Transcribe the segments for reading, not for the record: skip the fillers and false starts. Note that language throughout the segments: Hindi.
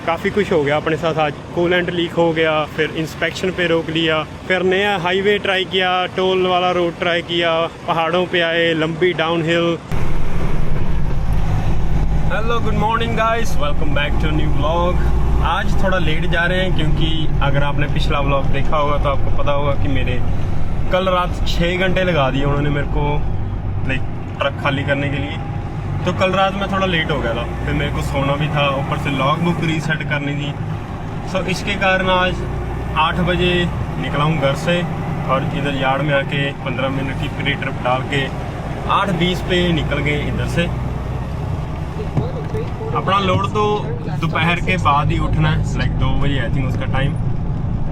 काफ़ी कुछ हो गया अपने साथ आज। कूलेंट लीक हो गया, फिर इंस्पेक्शन पे रोक लिया, फिर नया हाईवे ट्राई किया, टोल वाला रोड ट्राई किया, पहाड़ों पे आए, लंबी downhill. Hello good morning guys, welcome back to new vlog. आज थोड़ा लेट जा रहे हैं क्योंकि अगर आपने पिछला व्लॉग देखा होगा तो आपको पता होगा कि मेरे कल रात 6 घंटे लगा दिए उन्होंने मेरे को ट्रक खाली करने के लिए। तो कल रात में थोड़ा लेट हो गया था, फिर मेरे को सोना भी था, ऊपर से लॉग बुक रीसेट करनी थी। सो इसके कारण आज 8 बजे निकला हूँ घर से और इधर यार्ड में आके 15 मिनट की प्री ट्रिप डाल के 8:20 पे निकल गए इधर से। अपना लोड तो दोपहर के बाद ही उठना है, लाइक 2 बजे आई थिंक उसका टाइम।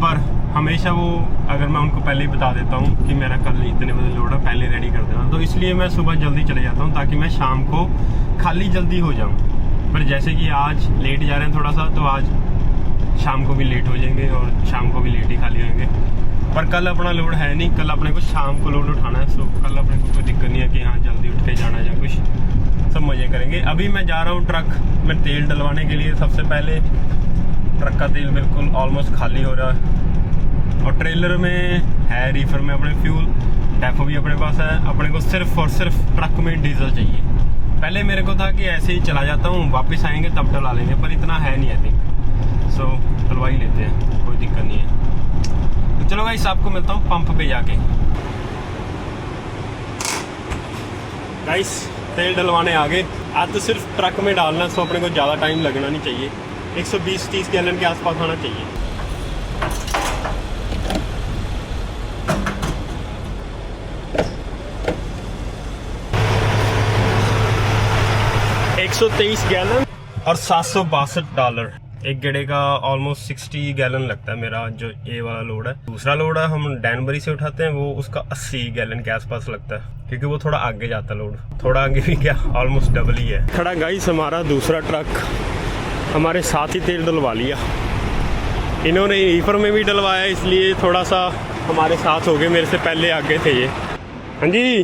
पर हमेशा वो अगर मैं उनको पहले ही बता देता हूँ कि मेरा कल इतने बजे लोड है, पहले रेडी कर देना, तो इसलिए मैं सुबह जल्दी चले जाता हूँ ताकि मैं शाम को खाली जल्दी हो जाऊँ। पर जैसे कि आज लेट जा रहे हैं थोड़ा सा, तो आज शाम को भी लेट हो जाएंगे और शाम को भी लेट ही खाली होंगे। पर कल अपना लोड है नहीं, कल अपने को शाम को लोड उठाना है। सो कल अपने को कोई दिक्कत नहीं है कि हाँ जल्दी उठ के जाना या कुछ, सब मज़े करेंगे। अभी मैं जा रहा हूँ ट्रक में तेल डलवाने के लिए। सबसे पहले ट्रक का तेल बिल्कुल ऑलमोस्ट खाली हो रहा है और ट्रेलर में है, रीफर में अपने फ्यूल, डेफो भी अपने पास है। अपने को सिर्फ और सिर्फ ट्रक में डीजल चाहिए। पहले मेरे को था कि ऐसे ही चला जाता हूँ, वापस आएंगे तब डलवा लेंगे, पर इतना है नहीं आई थिंक। सो डलवा ही लेते हैं, कोई दिक्कत नहीं है। तो चलो गाइस, आपको मिलता हूँ पंप पे जाके। गाइस तेल डलवाने आ गए। आज तो सिर्फ ट्रक में डालना है, सो अपने को ज़्यादा टाइम लगना नहीं चाहिए। 120-30 गैलन के आसपास आना चाहिए। 123 गैलन और $762 एक गेड़े का। ऑलमोस्ट 60 गैलन लगता है मेरा जो ये वाला लोड है। दूसरा लोड है हम डैनबरी से उठाते हैं, वो उसका 80 गैलन के आसपास लगता है क्योंकि वो थोड़ा आगे जाता है लोड, थोड़ा आगे भी क्या ऑलमोस्ट डबल ही है। खड़ा गाइस हमारा दूसरा ट्रक, हमारे साथ ही तेल डलवा लिया इन्होंने, रीफर में भी डलवाया, इसलिए थोड़ा सा हमारे साथ हो गए, मेरे से पहले आगे थे ये। हाँ जी,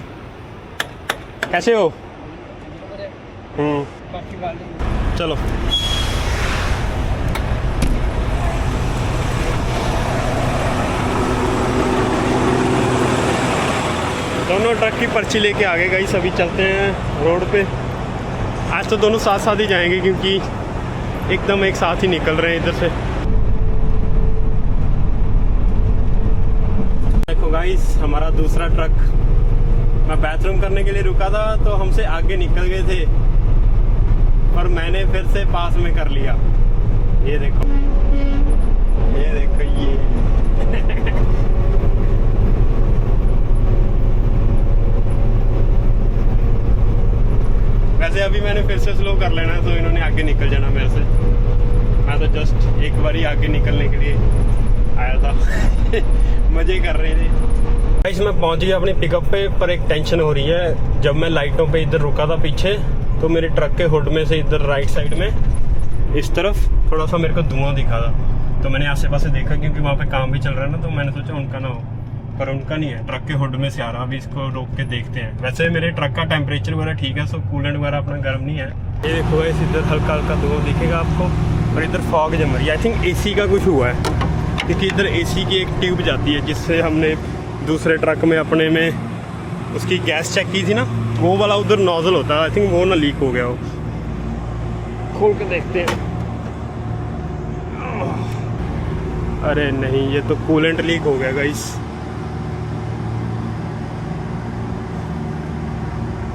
कैसे हो? चलो दोनों ट्रक की पर्ची लेके आ गए गाइस। अभी चलते हैं रोड पे। आज तो दोनों साथ साथ ही जाएंगे क्योंकि एकदम एक साथ ही निकल रहे हैं इधर से। देखो गाइस हमारा दूसरा ट्रक, मैं बाथरूम करने के लिए रुका था तो हमसे आगे निकल गए थे, पर मैंने फिर से पास में कर लिया। ये देखो, ये देखो ये वैसे अभी मैंने फिर से स्लो कर लेना है तो इन्होंने आगे निकल जाना मेरे से। मैं तो जस्ट एक बार ही आगे निकलने के लिए आया था मजे कर रहे थे। मैं पहुंच गया अपनी पिकअप पे, पर एक टेंशन हो रही है। जब मैं लाइटों पे इधर रुका था पीछे, तो मेरे ट्रक के हुड में से इधर राइट साइड में इस तरफ थोड़ा सा मेरे को धुआं दिखा था। तो मैंने आसे पासे देखा क्योंकि वहाँ पे काम भी चल रहा है ना, तो मैंने सोचा उनका ना हो, पर उनका नहीं है, ट्रक के हुड में से आ रहा। अभी इसको रोक के देखते हैं। वैसे मेरे ट्रक का टेम्परेचर वगैरह ठीक है, सो कूलेंट वगैरह अपना गर्म नहीं है। ये देखो इस इधर हल्का हल्का धुआं दिखेगा आपको, और इधर फॉग जम रही है। आई थिंक AC का कुछ हुआ है क्योंकि इधर AC की एक ट्यूब जाती है जिससे हमने दूसरे ट्रक में अपने में उसकी गैस चेक की थी ना, वो वाला उधर नोजल होता है। आई थिंक वो ना लीक हो गया हो। खोल के देखते हैं। अरे नहीं, ये तो कूलेंट लीक हो गया गाइस।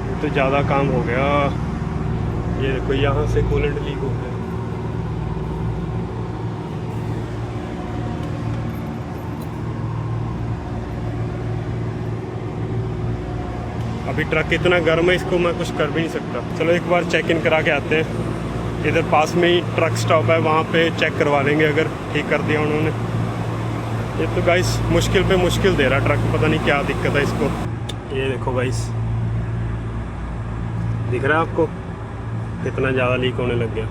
ये तो ज़्यादा काम हो गया। ये देखो यहाँ से कूलेंट लीक हो गया। अभी ट्रक इतना गर्म है, इसको मैं कुछ कर भी नहीं सकता। चलो एक बार चेक इन करा के आते हैं। इधर पास में ही ट्रक स्टॉप है, वहाँ पे चेक करवा लेंगे अगर ठीक कर दिया उन्होंने। ये तो गाइस मुश्किल पे मुश्किल दे रहा ट्रक, पता नहीं क्या दिक्कत है इसको। ये देखो गाइस, दिख रहा है आपको कितना ज़्यादा लीक होने लग गया।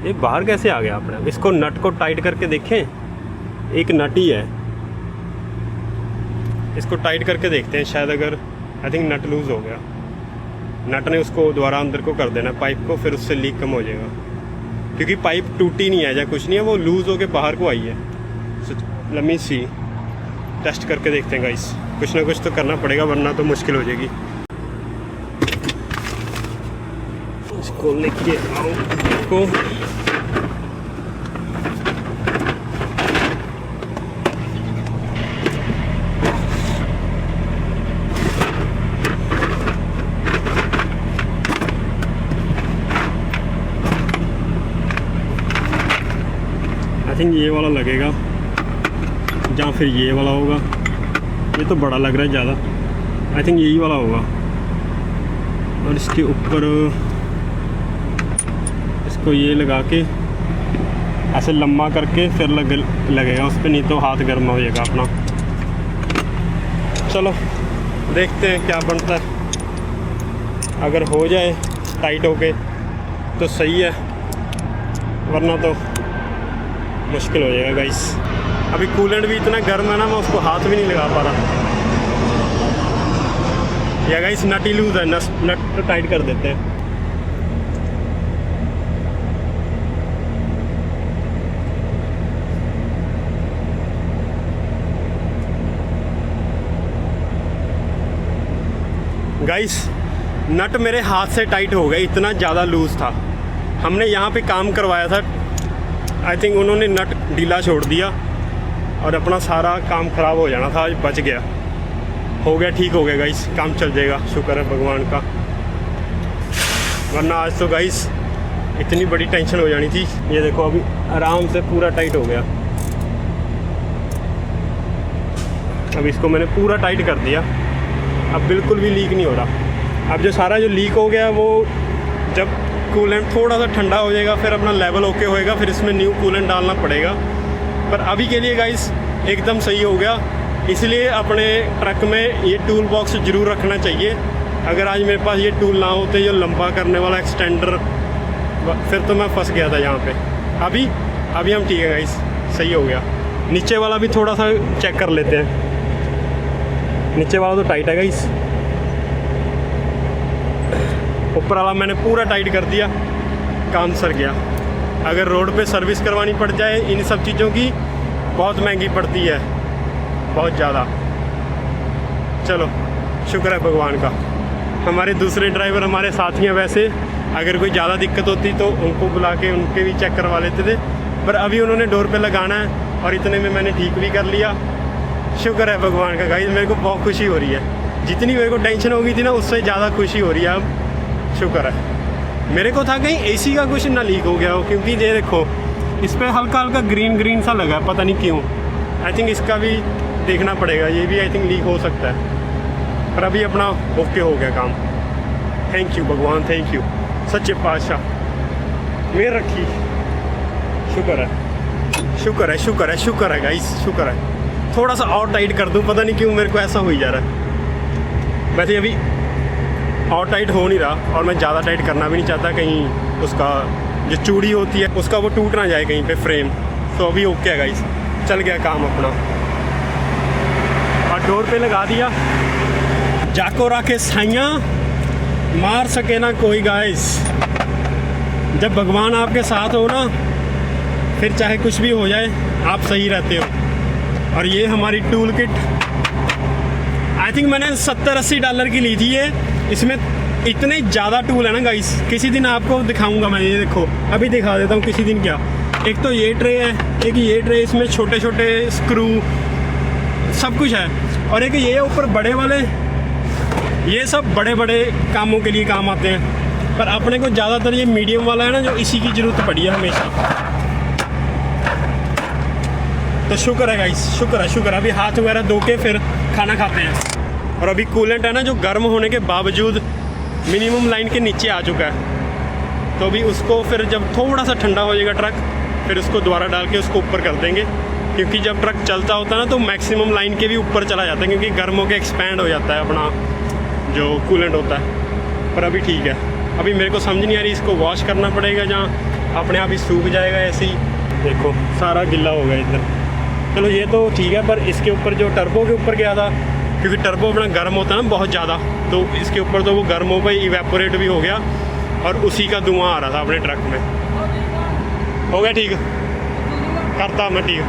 ये बाहर कैसे आ गया अपना? इसको नट को टाइट करके देखें, एक नट ही है, इसको टाइट करके देखते हैं शायद। अगर आई थिंक नट लूज हो गया। नट ने उसको दोबारा अंदर को कर देना पाइप को, फिर उससे लीक कम हो जाएगा, क्योंकि पाइप टूटी नहीं है या कुछ नहीं है, वो लूज़ होके बाहर को आई है। लेट मी सी, टेस्ट करके देखते हैं गाइस, कुछ ना कुछ तो करना पड़ेगा वरना तो मुश्किल हो जाएगी। इसको लेके आओ को आई थिंक ये वाला लगेगा या फिर ये वाला होगा। ये तो बड़ा लग रहा है ज़्यादा, आई थिंक यही वाला होगा। और इसके ऊपर इसको ये लगा के ऐसे लंबा करके फिर लगेगा उस पर, नहीं तो हाथ गर्म हो जाएगा अपना। चलो देखते हैं क्या बनता है। अगर हो जाए टाइट होके तो सही है, वरना तो मुश्किल हो जाएगा गाइस। अभी कूलेंट भी इतना गर्म है ना, मैं उसको हाथ भी नहीं लगा पा रहा। या गाइस नट ही लूज है, नट तो टाइट कर देते हैं। गाइस नट मेरे हाथ से टाइट हो गए, इतना ज़्यादा लूज था। हमने यहाँ पे काम करवाया था, आई थिंक उन्होंने नट ढीला छोड़ दिया और अपना सारा काम ख़राब हो जाना था। आज बच गया, हो गया, ठीक हो गया गाइस, काम चल जाएगा, शुक्र है भगवान का। वरना आज तो गाइस इतनी बड़ी टेंशन हो जानी थी। ये देखो अभी आराम से पूरा टाइट हो गया। अब इसको मैंने पूरा टाइट कर दिया, अब बिल्कुल भी लीक नहीं हो रहा। अब जो सारा जो लीक हो गया वो जब कूलेंट थोड़ा सा ठंडा हो जाएगा, फिर अपना लेवल ओके होएगा, फिर इसमें न्यू कूलेंट डालना पड़ेगा। पर अभी के लिए गाइस एकदम सही हो गया। इसलिए अपने ट्रक में ये टूल बॉक्स ज़रूर रखना चाहिए। अगर आज मेरे पास ये टूल ना होते, जो लंबा करने वाला एक्सटेंडर, फिर तो मैं फंस गया था यहाँ पे। अभी हम ठीक है गाइस, सही हो गया। नीचे वाला भी थोड़ा सा चेक कर लेते हैं। नीचे वाला तो टाइट है गाइस, ऊपर वाला मैंने पूरा टाइट कर दिया, काम सर गया। अगर रोड पे सर्विस करवानी पड़ जाए इन सब चीज़ों की, बहुत महंगी पड़ती है, बहुत ज़्यादा। चलो शुक्र है भगवान का। हमारे दूसरे ड्राइवर हमारे साथी हैं, वैसे अगर कोई ज़्यादा दिक्कत होती तो उनको बुला के उनके भी चेक करवा लेते थे, पर अभी उन्होंने डोर पे लगाना है और इतने में मैंने ठीक भी कर लिया। शुक्र है भगवान का गाइस, मेरे को बहुत खुशी हो रही है। जितनी मेरे को टेंशन हो गई थी ना, उससे ज़्यादा खुशी हो रही है अब। शुक्र है। मेरे को था कहीं एसी का कुछ ना लीक हो गया हो, क्योंकि ये देखो इस पर हल्का हल्का ग्रीन सा लगा है, पता नहीं क्यों। आई थिंक इसका भी देखना पड़ेगा, ये भी आई थिंक लीक हो सकता है। पर अभी अपना ओके हो गया काम। थैंक यू भगवान, थैंक यू, सच्चे पातशाह मेर रखी। शुक्र है, शुक्र है, शुक्र है, शुक्र है गाइस, शुक्र है। थोड़ा सा और टाइट कर दूँ, पता नहीं क्यों मेरे को ऐसा हो ही जा रहा है। वैसे अभी और टाइट हो नहीं रहा, और मैं ज़्यादा टाइट करना भी नहीं चाहता, कहीं उसका जो चूड़ी होती है उसका वो टूट ना जाए कहीं पे फ्रेम। तो अभी ओके है गाइस, चल गया काम अपना। और डोर पे लगा दिया, जाको राखे साइयाँ मार सके ना कोई गाइस। जब भगवान आपके साथ हो ना, फिर चाहे कुछ भी हो जाए आप सही रहते हो। और ये हमारी टूल किट आई थिंक मैंने 70-80 डॉलर की ली थी ये। इसमें इतने ज़्यादा टूल है ना गाइस, किसी दिन आपको दिखाऊंगा मैं। ये देखो अभी दिखा देता हूँ किसी दिन क्या। एक तो ये ट्रे है, एक ये ट्रे, इसमें छोटे छोटे स्क्रू सब कुछ है। और एक ये ऊपर बड़े वाले, ये सब बड़े बड़े कामों के लिए काम आते हैं। पर अपने को ज़्यादातर ये मीडियम वाला है ना, जो इसी की ज़रूरत पड़ी है हमेशा। तो शुक्र है गाइस, शुक्र है, शुक्र है। अभी हाथ वगैरह धो के फिर खाना खाते हैं। और अभी कूलेंट है ना, जो गर्म होने के बावजूद मिनिमम लाइन के नीचे आ चुका है। तो अभी उसको फिर जब थोड़ा सा ठंडा हो जाएगा ट्रक, फिर उसको दोबारा डाल के उसको ऊपर कर देंगे। क्योंकि जब ट्रक चलता होता है ना, तो मैक्सिमम लाइन के भी ऊपर चला जाता है, क्योंकि गर्म होकर एक्सपैंड हो जाता है अपना जो कूलेंट होता है। पर अभी ठीक है। अभी मेरे को समझ नहीं आ रही, इसको वॉश करना पड़ेगा जहाँ अपने आप ही सूख जाएगा ऐसे ही। देखो सारा गिल्ला हो गया इधर। चलो ये तो ठीक है, पर इसके ऊपर जो टर्बो के ऊपर गया था, क्योंकि टर्बो अपना गर्म होता है ना बहुत ज़्यादा, तो इसके ऊपर तो वो गर्म हो गई, इवेपोरेट भी हो गया और उसी का धुआं आ रहा था अपने ट्रक में। हो गया ठीक, करता मैं ठीक।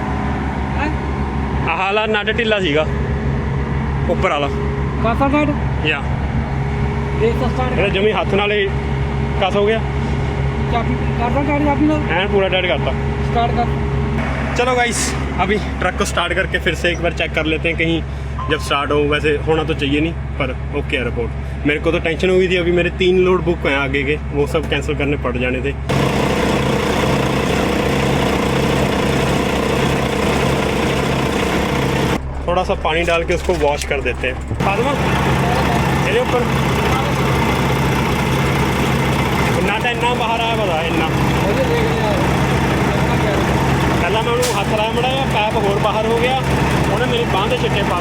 हालात नट ढिला सीगा ਉੱਪਰ ਵਾਲਾ ਕਾਸਾ ਸਾਈਡ या ਦੇਖ ਤਾਂ ਸਟਾਰਟ जमी हाथ नाल ही कस हो गया, ਚਾਬੀ ਕਰਦਾ ਕਾੜੀ ਚਾਬੀ ਨਾਲ एन पूरा टाइट करता। स्टार्ट कर। चलो गाइस अभी ट्रक को स्टार्ट करके फिर से एक बार चेक कर लेते हैं कहीं जब स्टार्ट हो। वैसे होना तो चाहिए नहीं, पर ओके है रिपोर्ट। मेरे को तो टेंशन हुई थी, अभी मेरे 3 लोड बुक हैं आगे के, वो सब कैंसिल करने पड़ जाने थे। थोड़ा सा पानी डाल के उसको वॉश कर देते हैं। फातिमा मेरे ऊपर नाटा इन्ना बाहर आया, पता इन्ना पहला मैं उन्होंने हाथ लाया मड़ा, पैप होर बाहर हो गया, उन्हें मेरी बांह के छिट्टे पा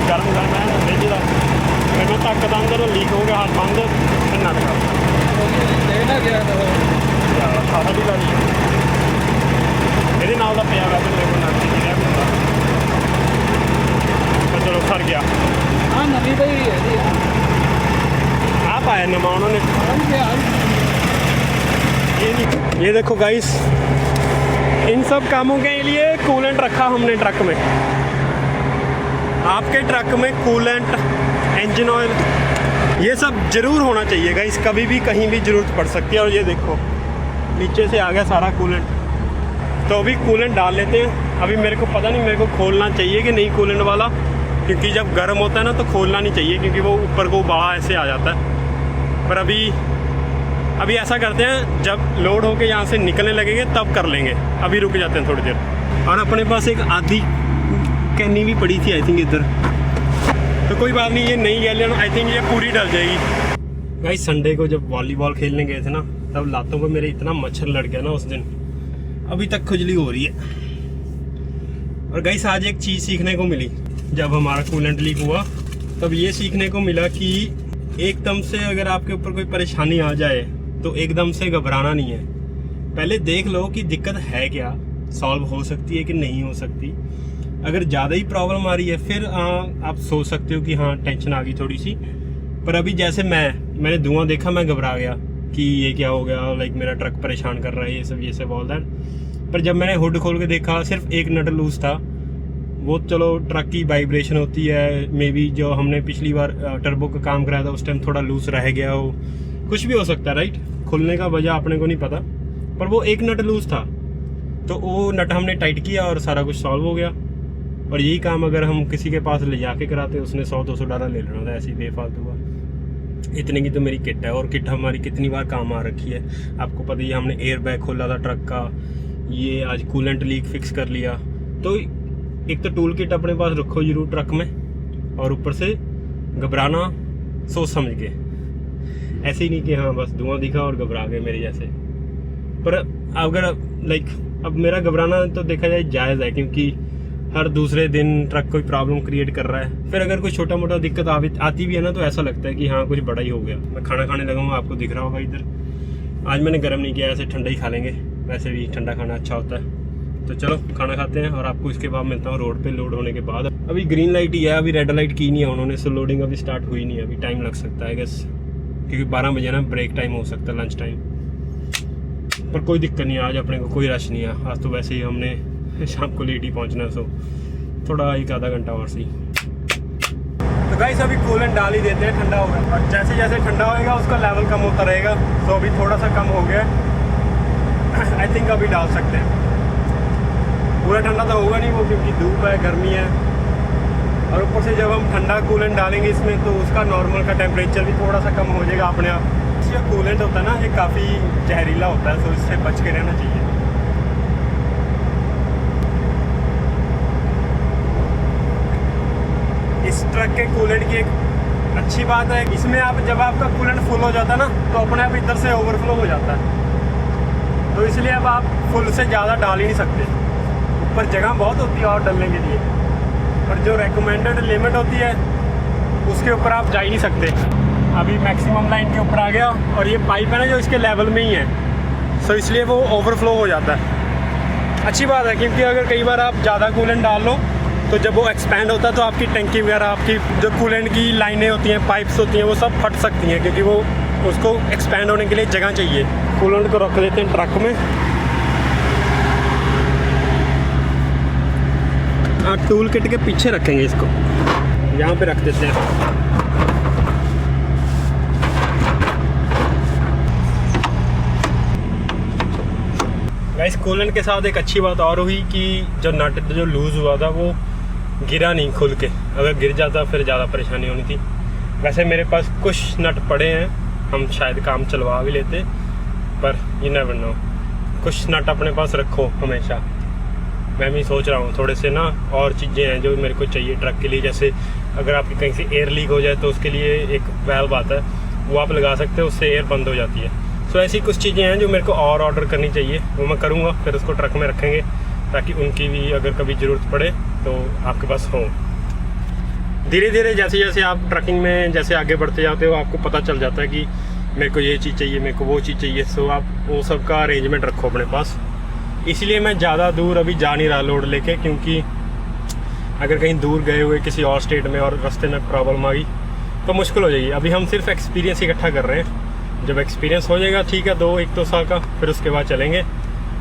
गर्म गर्म है फ्रिज का, फिर मैं तक अंदर लीक हो गया, हाथ बंद नट सारा भी ला ये नाल का पिया वैसे मेरे को नट नहीं भी होता, तो चलो सर गया। हाँ नवी भाई आप आया नमा उन्होंने ये देखो गाइस, इन सब कामों के लिए कूलेंट रखा हमने ट्रक में। आपके ट्रक में कूलेंट, इंजन ऑयल, ये सब ज़रूर होना चाहिए गाइस, कभी भी कहीं भी ज़रूरत पड़ सकती है। और ये देखो नीचे से आ गया सारा कूलेंट, तो अभी कूलेंट डाल लेते हैं। अभी मेरे को पता नहीं मेरे को खोलना चाहिए कि नहीं कूलेंट वाला, क्योंकि जब गर्म होता है ना तो खोलना नहीं चाहिए, क्योंकि वो ऊपर को उबाला ऐसे आ जाता है। पर अभी ऐसा करते हैं, जब लोड होके यहाँ से निकलने लगेंगे तब कर लेंगे, अभी रुक जाते हैं थोड़ी देर। और अपने पास एक आधी कैनी भी पड़ी थी आई थिंक इधर, तो कोई बात नहीं, ये नई गैलन आई थिंक ये पूरी डल जाएगी। भाई संडे को जब वॉलीबॉल खेलने गए थे ना, तब लातों को मेरे इतना मच्छर लड़ गया ना उस दिन, अभी तक खुजली हो रही है। और गाइस आज एक चीज़ सीखने को मिली, जब हमारा कूलेंट लीक हुआ तब ये सीखने को मिला कि एकदम से अगर आपके ऊपर कोई परेशानी आ जाए तो एकदम से घबराना नहीं है, पहले देख लो कि दिक्कत है क्या, सॉल्व हो सकती है कि नहीं हो सकती। अगर ज़्यादा ही प्रॉब्लम आ रही है फिर आप सोच सकते हो कि हाँ टेंशन आ गई थोड़ी सी। पर अभी जैसे मैंने धुआं देखा, मैं घबरा गया कि ये क्या हो गया, लाइक मेरा ट्रक परेशान कर रहा है, ये सब ऑल दैट। पर जब मैंने हुड खोल के देखा सिर्फ एक नट लूज था। वो चलो ट्रक की वाइब्रेशन होती है, मे बी जो हमने पिछली बार टर्बो का काम कराया था उस टाइम थोड़ा लूज रह गया हो, कुछ भी हो सकता है राइट, खुलने का वजह अपने को नहीं पता। पर वो एक नट लूज था, तो वो नट हमने टाइट किया और सारा कुछ सॉल्व हो गया। और यही काम अगर हम किसी के पास ले जाके कराते, उसने 100-200 डॉलर ले लेना था ऐसी बेफालतू का। इतने की तो मेरी किट है, और किट हमारी कितनी बार काम आ रखी है, आपको पता ही है। हमने एयर बैग खोला था ट्रक का, ये आज कूलेंट लीक फिक्स कर लिया। तो एक तो टूल किट अपने पास रखो जरूर ट्रक में, और ऊपर से घबराना सोच समझ के, ऐसे ही नहीं कि हाँ बस धुआं दिखा और घबरा गए मेरे जैसे। पर अगर लाइक अब मेरा घबराना तो देखा जाए जायज़ है, क्योंकि हर दूसरे दिन ट्रक कोई प्रॉब्लम क्रिएट कर रहा है। फिर अगर कोई छोटा मोटा दिक्कत आती भी है ना, तो ऐसा लगता है कि हाँ कुछ बड़ा ही हो गया। मैं खाना खाने लगा हूँ, आपको दिख रहा होगा इधर। आज मैंने गर्म नहीं किया, ऐसे ठंडा ही खा लेंगे, वैसे भी ठंडा खाना अच्छा होता है। तो चलो खाना खाते हैं और आपको इसके बाद मिलता हूँ रोड पे लोड होने के बाद। अभी ग्रीन लाइट ही है, अभी रेड लाइट की नहीं है उन्होंने, सो लोडिंग अभी स्टार्ट हुई नहीं है, अभी टाइम लग सकता है गैस, क्योंकि 12 बजे ना ब्रेक टाइम हो सकता है, लंच टाइम। पर कोई दिक्कत नहीं है, आज अपने को कोई रश नहीं है। आज तो वैसे ही हमने शाम को लेट ही पहुँचना, सो थोड़ा एक आधा घंटा और सी। तो गाइस अभी कूलेंट डाल ही देते हैं, ठंडा होगा, और जैसे जैसे ठंडा होएगा उसका लेवल कम होता रहेगा। तो अभी थोड़ा सा कम हो गया, आई थिंक अभी डाल सकते हैं। पूरा ठंडा तो होगा नहीं वो, क्योंकि धूप है, गर्मी है, और ऊपर से जब हम ठंडा कूलेंट डालेंगे इसमें तो उसका नॉर्मल का टेम्परेचर भी थोड़ा सा कम हो जाएगा अपने आप। जो कूलेंट होता है ना, ये काफ़ी जहरीला होता है, तो इससे बच के रहना चाहिए। इस ट्रक के कूलेंट की एक अच्छी बात है, इसमें आप जब आपका कूलेंट फुल हो जाता है ना, तो अपने आप इधर से ओवरफ्लो हो जाता है। तो इसलिए अब आप फुल से ज़्यादा डाल ही नहीं सकते, ऊपर जगह बहुत होती है और डालने के लिए, और जो रेकमेंडेड लिमिट होती है उसके ऊपर आप जा ही नहीं सकते। अभी मैक्सिमम लाइन के ऊपर आ गया, और ये पाइप है ना जो इसके लेवल में ही है, सो इसलिए वो ओवरफ्लो हो जाता है। अच्छी बात है, क्योंकि अगर कई बार आप ज़्यादा कूलेंट डाल लो तो जब वो एक्सपैंड होता है तो आपकी टंकी वगैरह, आपकी जो कूलेंट की लाइनें होती हैं, पाइप्स होती हैं, वो सब फट सकती हैं, क्योंकि वो उसको एक्सपैंड होने के लिए जगह चाहिए। कूलेंट को रख देते हैं ट्रक में। टूल किट के पीछे रखेंगे इसको, यहाँ पे रख देते हैं। गाइस कूलेंट के साथ एक अच्छी बात और हुई कि जो नट जो लूज़ हुआ था वो गिरा नहीं खुल के, अगर गिर जाता फिर ज़्यादा परेशानी होनी थी। वैसे मेरे पास कुछ नट पड़े हैं, हम शायद काम चलवा भी लेते, पर यू नेवर नो, कुछ नट अपने पास रखो हमेशा। मैं भी सोच रहा हूँ थोड़े से ना और चीज़ें हैं जो मेरे को चाहिए ट्रक के लिए, जैसे अगर आपकी कहीं से एयर लीक हो जाए तो उसके लिए एक वैल्व आता है, वो आप लगा सकते हो, उससे एयर बंद हो जाती है। सो ऐसी कुछ चीज़ें हैं जो मेरे को और ऑर्डर करनी चाहिए, वो मैं करूँगा, फिर उसको ट्रक में रखेंगे ताकि उनकी भी अगर कभी ज़रूरत पड़े तो आपके पास हो। धीरे धीरे जैसे जैसे आप ट्रकिंग में जैसे आगे बढ़ते जाते हो, आपको पता चल जाता है कि मेरे को ये चीज़ चाहिए, मेरे को वो चीज़ चाहिए। सो आप वो सब का अरेंजमेंट रखो अपने पास। इसलिए मैं ज़्यादा दूर अभी जा नहीं रहा लोड लेके, क्योंकि अगर कहीं दूर गए हुए किसी और स्टेट में और रास्ते में प्रॉब्लम आ गई तो मुश्किल हो जाएगी। अभी हम सिर्फ एक्सपीरियंस इकट्ठा कर रहे हैं, जब एक्सपीरियंस हो जाएगा ठीक है, एक दो साल का, फिर उसके बाद चलेंगे।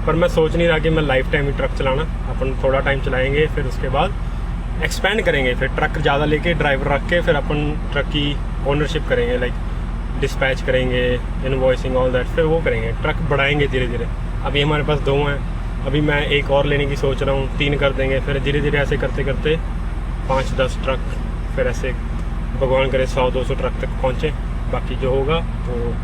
पर मैं सोच नहीं रहा कि मैं लाइफ टाइम ही ट्रक चलाना, अपन थोड़ा टाइम चलाएंगे, फिर उसके बाद एक्सपेंड करेंगे, फिर ट्रक ज़्यादा लेके ड्राइवर रख के फिर अपन ट्रक की ओनरशिप करेंगे, लाइक डिस्पैच करेंगे, इनवॉइसिंग ऑल दैट, फिर वो करेंगे, ट्रक बढ़ाएंगे धीरे धीरे। अभी हमारे पास 2 हैं, अभी मैं एक और लेने की सोच रहा हूँ, 3 कर देंगे, फिर धीरे धीरे ऐसे करते करते 5-10 ट्रक, फिर ऐसे भगवान करे 100-200 ट्रक तक पहुँचे। बाकी जो होगा तो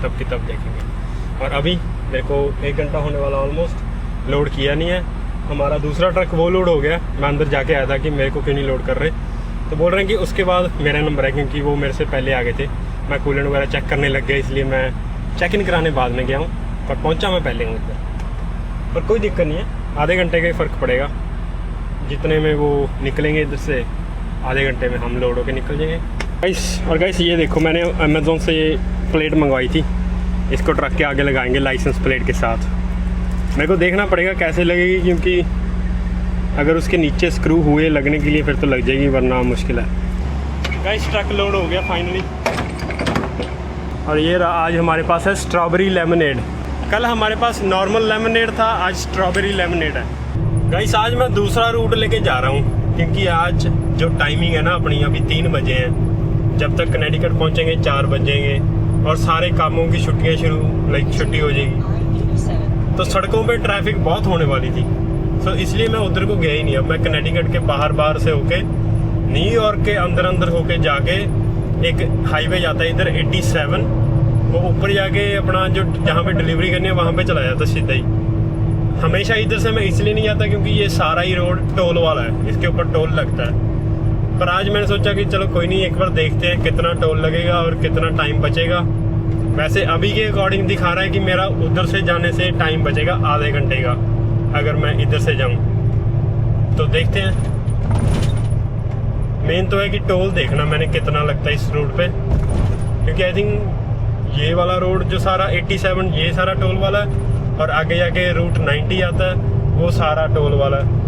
तब की तब देखेंगे। और अभी मेरे को 1 घंटा होने वाला ऑलमोस्ट, लोड किया नहीं है। हमारा दूसरा ट्रक वो लोड हो गया, मैं अंदर जाके आया था कि मेरे को क्यों नहीं लोड कर रहे, तो बोल रहे हैं कि उसके बाद मेरा नंबर है, क्योंकि वो मेरे से पहले आ गए थे। मैं कूलेंट वगैरह चेक करने लग गया, इसलिए मैं चेक इन कराने बाद में गया हूँ, पर पहुँचा मैं पहले हूँ इधर। पर कोई दिक्कत नहीं है, आधे घंटे का ही फ़र्क पड़ेगा, जितने में वो निकलेंगे इधर से आधे घंटे में हम लोड होके निकल जाएंगे। गाइस ये देखो, मैंने अमेज़ोन से ये प्लेट मंगवाई थी, इसको ट्रक के आगे लगाएंगे लाइसेंस प्लेट के साथ। मेरे को देखना पड़ेगा कैसे लगेगी, क्योंकि अगर उसके नीचे स्क्रू हुए लगने के लिए फिर तो लग जाएगी, वरना मुश्किल है। गाइस ट्रक लोड हो गया फाइनली, और ये आज हमारे पास है स्ट्रॉबेरी लेमनेड। कल हमारे पास नॉर्मल लेमनेड था, आज स्ट्रॉबेरी लेमनेड है। गाइस आज मैं दूसरा रूट लेके जा रहा हूँ, क्योंकि आज जो टाइमिंग है ना अपनी, अभी 3 बजे हैं, जब तक कनेटिकट पहुँचेंगे 4 बजेंगे, और सारे कामों की छुट्टियाँ छुट्टी हो जाएगी, तो सड़कों पे ट्रैफिक बहुत होने वाली थी। तो इसलिए मैं उधर को गया ही नहीं। अब मैं कनेटिकट के बाहर से होके न्यूयॉर्क के अंदर होके जाके एक हाईवे जाता है इधर 87, वो ऊपर जाके अपना जो जहाँ पे डिलीवरी करनी है वहाँ पे चला जाता सीधा ही। हमेशा इधर से मैं इसलिए नहीं जाता क्योंकि ये सारा ही रोड टोल वाला है, इसके ऊपर टोल लगता है। पर आज मैंने सोचा कि चलो कोई नहीं, एक बार देखते हैं कितना टोल लगेगा और कितना टाइम बचेगा। वैसे अभी के अकॉर्डिंग दिखा रहा है कि मेरा उधर से जाने से टाइम बचेगा आधे घंटे का, अगर मैं इधर से जाऊं तो देखते हैं। मेन तो है कि टोल देखना मैंने कितना लगता है इस रोड पे, क्योंकि आई थिंक ये वाला रोड जो सारा 87 ये सारा टोल वाला है, और आगे जाके रूट 90 आता है वो सारा टोल वाला है।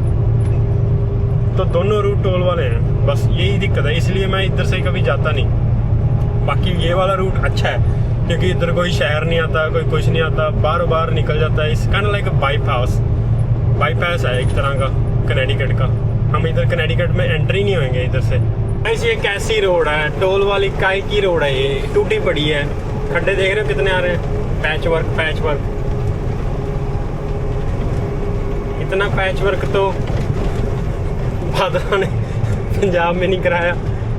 तो दोनों रूट टोल वाले हैं, बस यही दिक्कत है, इसलिए मैं इधर से कभी जाता नहीं। बाकी ये वाला रूट अच्छा है क्योंकि इधर कोई शहर नहीं आता, कोई कुछ नहीं आता, बार निकल जाता है। इस काइंड लाइक बाईपास है एक तरह का कनेटिकट का। हम इधर कनेटिकट में एंट्री नहीं होंगे इधर से। ये कैसी रोड है, टोल वाली काय की रोड है, ये टूटी पड़ी है, खड्डे देख रहे हो कितने आ रहे हैं, पैच वर्क। इतना पैच वर्क तो बादल ने पंजाब में नहीं कराया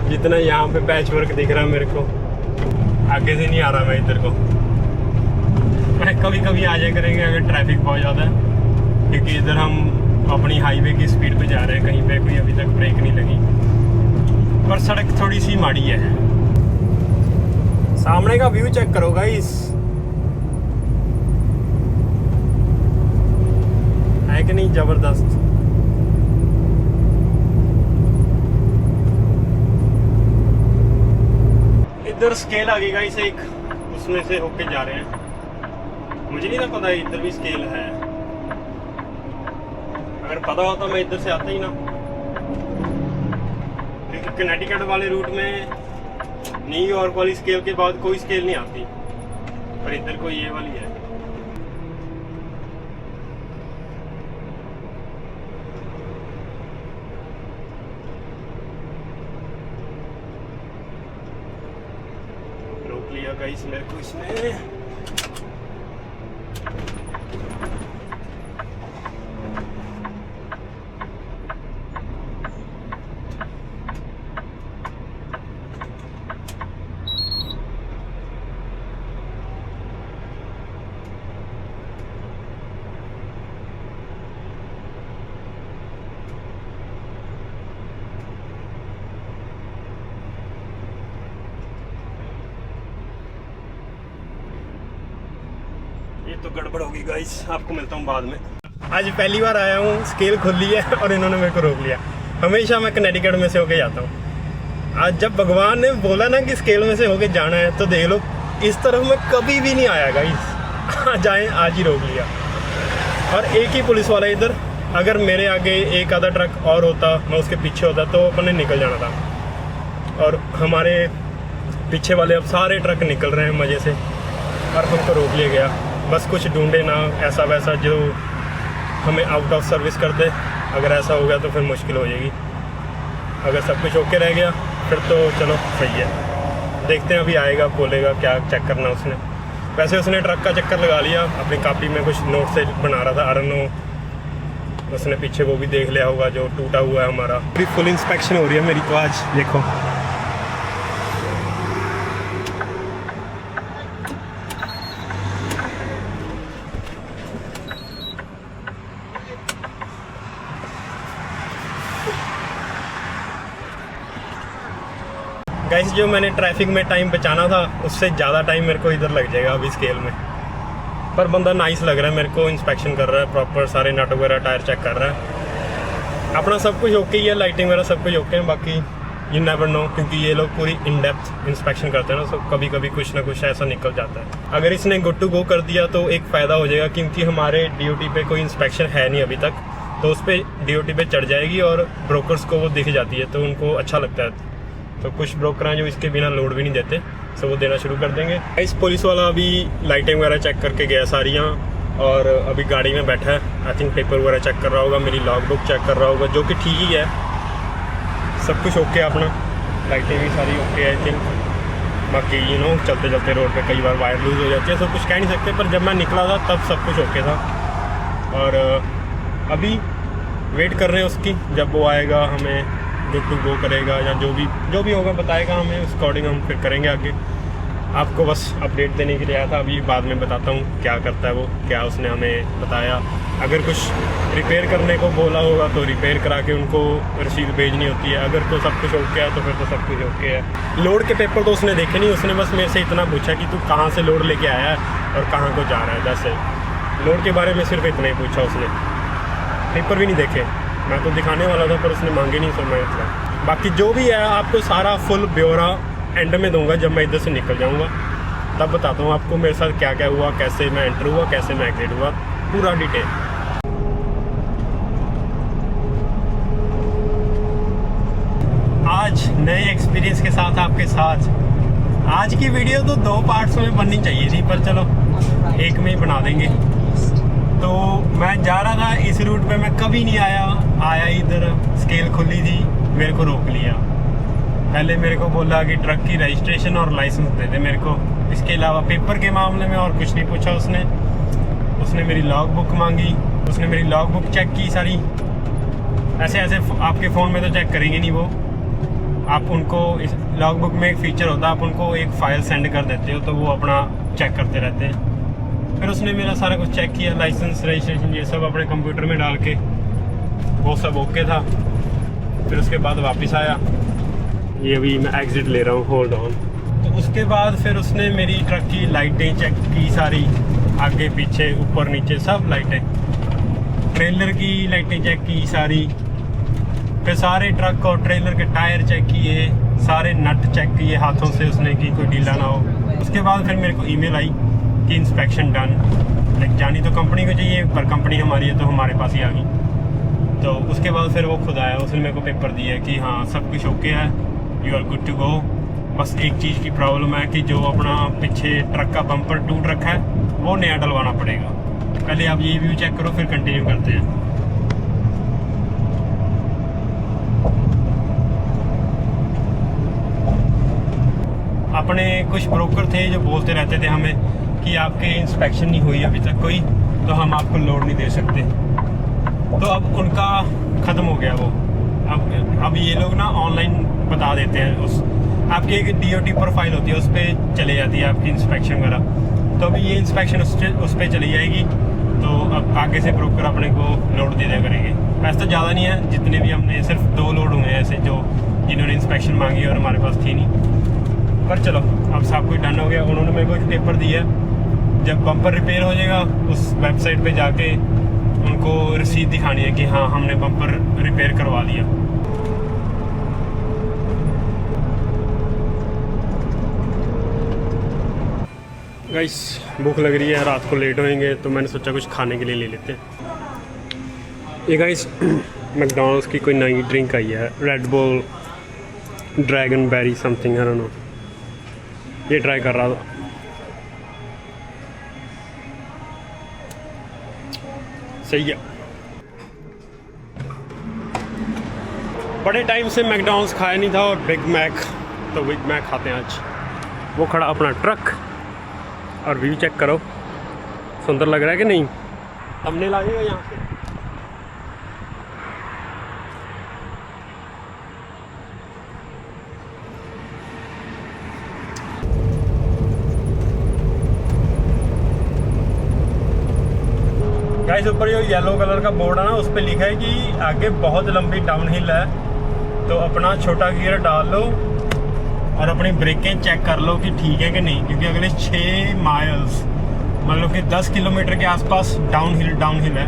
जितना यहाँ पे पैच वर्क दिख रहा है मेरे को। आगे से नहीं आ रहा मैं इधर को, कभी कभी आ जाया करेंगे अगर ट्रैफिक बहुत ज़्यादा है, क्योंकि इधर हम अपनी हाईवे की स्पीड पे जा रहे हैं, कहीं पे कोई अभी तक ब्रेक नहीं लगी। पर सड़क थोड़ी सी माड़ी है। सामने का व्यू चेक करो गाइस, है कि नहीं जबरदस्त। इधर स्केल आ गई गाइस एक, उसमें से होके जा रहे हैं। मुझे नहीं था पता इधर भी स्केल है, अगर पता होता मैं इधर से आता ही ना। क्योंकि कनेक्टिकट वाले रूट में न्यूयॉर्क वाली स्केल के बाद कोई स्केल नहीं आती, पर इधर कोई ये वाली है। रोक लिया गाइस मेरे को इसने। ये तो गड़बड़ होगी गाइस, आपको मिलता हूँ बाद में। आज पहली बार आया हूँ, स्केल खुल ली है और इन्होंने मेरे को रोक लिया। हमेशा मैं कनेक्टिकट में से होके जाता हूँ। आज जब भगवान ने बोला ना कि स्केल में से होके जाना है, तो देख लो इस तरफ मैं कभी भी नहीं आया गाइस। आज आए, आज ही रोक लिया। और एक ही पुलिस वाला इधर, अगर मेरे आगे एक आधा ट्रक और होता, मैं उसके पीछे होता तो अपने निकल जाना था। और हमारे पीछे वाले अब सारे ट्रक निकल रहे हैं मज़े से, और हमको रोक लिया गया। बस कुछ ढूंढे ना ऐसा वैसा जो हमें आउट ऑफ सर्विस कर दे। अगर ऐसा हो गया तो फिर मुश्किल हो जाएगी। अगर सब कुछ ओके रह गया फिर तो चलो सही है। देखते हैं अभी आएगा, बोलेगा क्या चेक करना उसने। वैसे उसने ट्रक का चक्कर लगा लिया, अपनी कॉपी में कुछ नोट से बना रहा था। आई डोंट नो, उसने पीछे वो भी देख लिया होगा जो टूटा हुआ है हमारा। पूरी फुल इंस्पेक्शन हो रही है मेरी तो आज, देखो। गाइस जो मैंने ट्रैफिक में टाइम बचाना था, उससे ज़्यादा टाइम मेरे को इधर लग जाएगा अभी स्केल में। पर बंदा नाइस लग रहा है मेरे को, इंस्पेक्शन कर रहा है प्रॉपर, सारे नट वगैरह टायर चेक कर रहा है। अपना सब कुछ ओके ही है, लाइटिंग वगैरह सब कुछ ओके है। बाकी यू नेवर नो, क्योंकि ये लोग पूरी इन डेप्थ इंस्पेक्शन करते हैं ना, तो कभी कभी कुछ ना कुछ ऐसा निकल जाता है। अगर इसने गुड टू गो कर दिया तो एक फ़ायदा हो जाएगा, क्योंकि हमारे DOT पे कोई इंस्पेक्शन है नहीं अभी तक, तो उस पर DOT पे चढ़ जाएगी और ब्रोकर्स को वो दिख जाती है, तो उनको अच्छा लगता है। तो कुछ ब्रोकर हैं जो इसके बिना लोड भी नहीं देते, सो वो देना शुरू कर देंगे। इस पुलिस वाला अभी लाइटें वगैरह चेक करके गया सारियाँ, और अभी गाड़ी में बैठा है। आई थिंक पेपर वगैरह चेक कर रहा होगा, मेरी लॉग बुक चेक कर रहा होगा, जो कि ठीक ही है। सब कुछ ओके है अपना, लाइटें भी सारी ओके है आई थिंक। बाकी यू नो चलते चलते रोड पे कई बार वायर लूज हो जाती है, सब कुछ कह नहीं सकते। पर जब मैं निकला था तब सब कुछ ओके था। और अभी वेट कर रहे हैं उसकी, जब वो आएगा हमें गुड टू गो करेगा, या जो भी होगा बताएगा हमें, उस अकॉर्डिंग हम फिर करेंगे आगे। आपको बस अपडेट देने के लिए आया था। अभी बाद में बताता हूँ क्या करता है वो, क्या उसने हमें बताया। अगर कुछ रिपेयर करने को बोला होगा तो रिपेयर करा के उनको रसीद भेजनी होती है। अगर तो सब कुछ ओके है तो फिर तो सब कुछ ओके है। लोड के पेपर तो उसने देखे नहीं, उसने बस मेरे से इतना पूछा कि तू कहाँ से लोड लेके आया है और कहाँ को जा रहा है। जैसे लोड के बारे में सिर्फ इतना ही पूछा उसने, पेपर भी नहीं देखे। मैं तो दिखाने वाला था पर उसने मांगे नहीं, समझ था। बाकी जो भी है आपको सारा फुल ब्यौरा एंड में दूंगा, जब मैं इधर से निकल जाऊंगा तब बताता हूँ आपको मेरे साथ क्या क्या हुआ, कैसे मैं एंटर हुआ, कैसे मैं एग्जिट हुआ, पूरा डिटेल। आज नए एक्सपीरियंस के साथ आपके साथ। आज की वीडियो तो 2 पार्ट्स में बननी चाहिए थी, पर चलो एक में ही बना देंगे। तो मैं जा रहा था इस रूट पे, मैं कभी नहीं आया इधर स्केल खुली थी, मेरे को रोक लिया। पहले मेरे को बोला कि ट्रक की रजिस्ट्रेशन और लाइसेंस दे दे मेरे को, इसके अलावा पेपर के मामले में और कुछ नहीं पूछा उसने मेरी लॉग बुक मांगी, उसने मेरी लॉग बुक चेक की सारी। ऐसे आपके फ़ोन में तो चेक करेंगे नहीं वो, आप उनको इस लॉग बुक में एक फ़ीचर होता है, आप उनको एक फ़ाइल सेंड कर देते हो तो वो अपना चेक करते रहते हैं। फिर उसने मेरा सारा कुछ चेक किया, लाइसेंस रजिस्ट्रेशन ये सब अपने कंप्यूटर में डाल के, वो सब ओके था। फिर उसके बाद वापस आया, ये अभी मैं एग्ज़िट ले रहा हूँ, होल्ड ऑन। तो उसके बाद फिर उसने मेरी ट्रक की लाइटें चेक की सारी, आगे पीछे ऊपर नीचे सब लाइटें, ट्रेलर की लाइटें चेक की सारी। फिर सारे ट्रक और ट्रेलर के टायर चेक किए, सारे नट चेक किए हाथों से उसने कि कोई ढीला ना हो। उसके बाद फिर मेरे को ईमेल आई कि इंस्पेक्शन डन। लाइक जानी तो कंपनी को चाहिए, पर कंपनी हमारी है तो हमारे पास ही आ गई। तो उसके बाद फिर वो खुद आया, उसने मेरे को पेपर दिया कि हाँ सब कुछ ओके है, you are good to go. बस एक चीज़ की प्रॉब्लम है कि जो अपना पीछे ट्रक का बम्पर टूट रखा है वो नया डलवाना पड़ेगा। पहले आप ये व्यू चेक करो, फिर कंटिन्यू करते हैं। अपने कुछ ब्रोकर थे जो बोलते रहते थे हमें कि आपके इंस्पेक्शन नहीं हुई अभी तक कोई, तो हम आपको लोड नहीं दे सकते। तो अब उनका ख़त्म हो गया वो। अब ये लोग ना ऑनलाइन बता देते हैं, उस आपकी एक DOT प्रोफाइल होती है, उस पर चले जाती है आपकी इंस्पेक्शन वगैरह। तो अभी ये इंस्पेक्शन उस पर चली जाएगी, तो अब आगे से ब्रोकर अपने को लोड दे दिया करेंगे। वैसे तो ज़्यादा नहीं है, जितने भी हमने सिर्फ 2 लोड हुए हैं ऐसे जो जिन्होंने इंस्पेक्शन मांगी और हमारे पास थी नहीं। पर चलो अब सब कुछ डन हो गया। उन्होंने मेरे को एक पेपर दिया, जब बम्पर रिपेयर हो जाएगा उस वेबसाइट पे जाके उनको रसीद दिखानी है कि हाँ हमने बम्पर रिपेयर करवा लिया। गाइस भूख लग रही है, रात को लेट होएंगे, तो मैंने सोचा कुछ खाने के लिए ले लेते हैं। ये गाइस मैकडॉनल्ड्स की कोई नई ड्रिंक आई है, Red Bull dragon berry something, I don't know. ये ट्राई कर रहा था, सही है। बड़े टाइम से मैकडॉनल्ड्स खाया नहीं था और बिग मैक, तो बिग मैक खाते हैं आज। वो खड़ा अपना ट्रक और व्यू चेक करो, सुंदर लग रहा है कि नहीं? हमने लागेगा यहाँ से। गाइस ऊपर जो येलो कलर का बोर्ड है ना, उस पर लिखा है कि आगे बहुत लंबी डाउन हिल है, तो अपना छोटा गियर डाल लो और अपनी ब्रेकें चेक कर लो कि ठीक है कि नहीं, क्योंकि अगले 6 माइल्स मतलब कि 10 किलोमीटर के आसपास डाउन हिल है।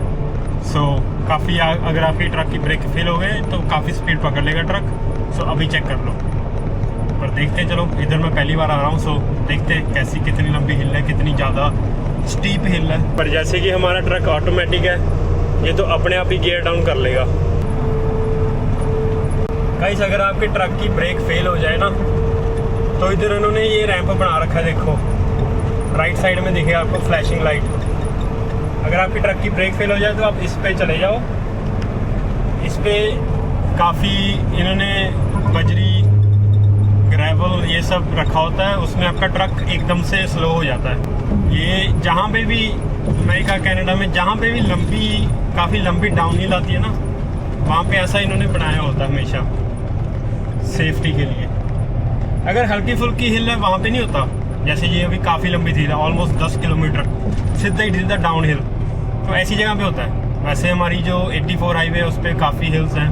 सो काफ़ी अगर आपकी ट्रक की ब्रेक फेल हो गए तो काफ़ी स्पीड पकड़ लेगा ट्रक। सो अभी चेक कर लो, पर देखते चलो, इधर मैं पहली बार आ रहा हूँ, सो देखते कैसी कितनी लंबी हिल है, कितनी ज़्यादा स्टीप हिल है। पर जैसे कि हमारा ट्रक ऑटोमेटिक है, ये तो अपने आप ही गियर डाउन कर लेगा। गाइस अगर आपके ट्रक की ब्रेक फेल हो जाए ना, तो इधर उन्होंने ये रैंप बना रखा है, देखो राइट साइड में दिखेगा आपको फ्लैशिंग लाइट। अगर आपकी ट्रक की ब्रेक फेल हो जाए तो आप इस पे चले जाओ। इस पे काफ़ी इन्होंने बजरी ग्रेवल ये सब रखा होता है, उसमें आपका ट्रक एकदम से स्लो हो जाता है। ये जहाँ पे भी अमेरिका कनाडा में जहाँ पे भी काफ़ी लंबी डाउन हिल आती है ना, वहाँ पे ऐसा इन्होंने बनाया होता है हमेशा सेफ्टी के लिए। अगर हल्की फुल्की हिल है वहाँ पे नहीं होता, जैसे ये अभी काफ़ी लंबी थी, ऑलमोस्ट 10 किलोमीटर सीधा ही सीधा डाउन हिल, तो ऐसी जगह पे होता है। वैसे हमारी जो 84 हाईवे है उस पर काफ़ी हिल्स हैं,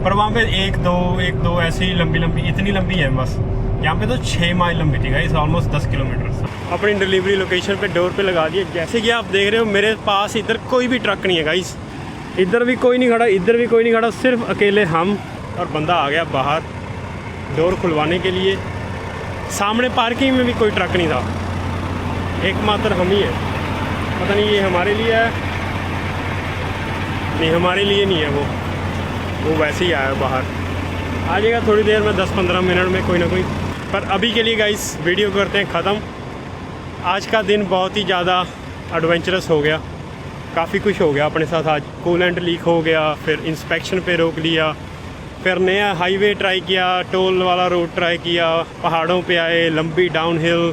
पर वहाँ पे एक दो ऐसी लंबी इतनी लंबी है बस। यहाँ पे तो 6 माइल लंबी थी गाइस, ऑलमोस्ट 10 किलोमीटर। अपनी डिलीवरी लोकेशन पे डोर पे लगा दिए। जैसे कि आप देख रहे हो मेरे पास इधर कोई भी ट्रक नहीं है गाइस, इधर भी कोई नहीं खड़ा, इधर भी कोई नहीं खड़ा, सिर्फ अकेले हम और बंदा आ गया बाहर डोर खुलवाने के लिए। सामने पार्किंग में भी कोई ट्रक नहीं था, एकमात्र हम ही है। पता नहीं ये हमारे लिए है, नहीं हमारे लिए नहीं है, वो वैसे ही आया बाहर। आ जाएगा थोड़ी देर में, 10-15 मिनट में कोई ना कोई। पर अभी के लिए गाइस वीडियो करते हैं ख़त्म। आज का दिन बहुत ही ज़्यादा एडवेंचरस हो गया, काफ़ी कुछ हो गया अपने साथ आज। कूलेंट लीक हो गया, फिर इंस्पेक्शन पे रोक लिया, फिर नया हाईवे ट्राई किया, टोल वाला रोड ट्राई किया, पहाड़ों पे आए, लंबी डाउन हिल,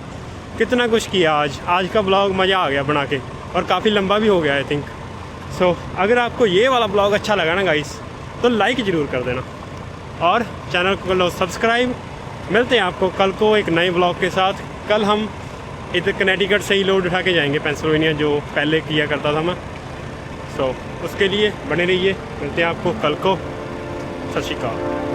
कितना कुछ किया आज का ब्लॉग मज़ा आ गया बना के, और काफ़ी लंबा भी हो गया आई थिंक। सो अगर आपको ये वाला ब्लॉग अच्छा लगा ना गाइस, तो लाइक ज़रूर कर देना और चैनल को कर लो सब्सक्राइब। मिलते हैं आपको कल को एक नए ब्लॉग के साथ। कल हम इधर कनेटिकट से ही लोड उठा के जाएंगे पेंसिल्वेनिया, जो पहले किया करता था मैं। सो उसके लिए बने रहिए, मिलते हैं आपको कल को। सत श्री अकाल।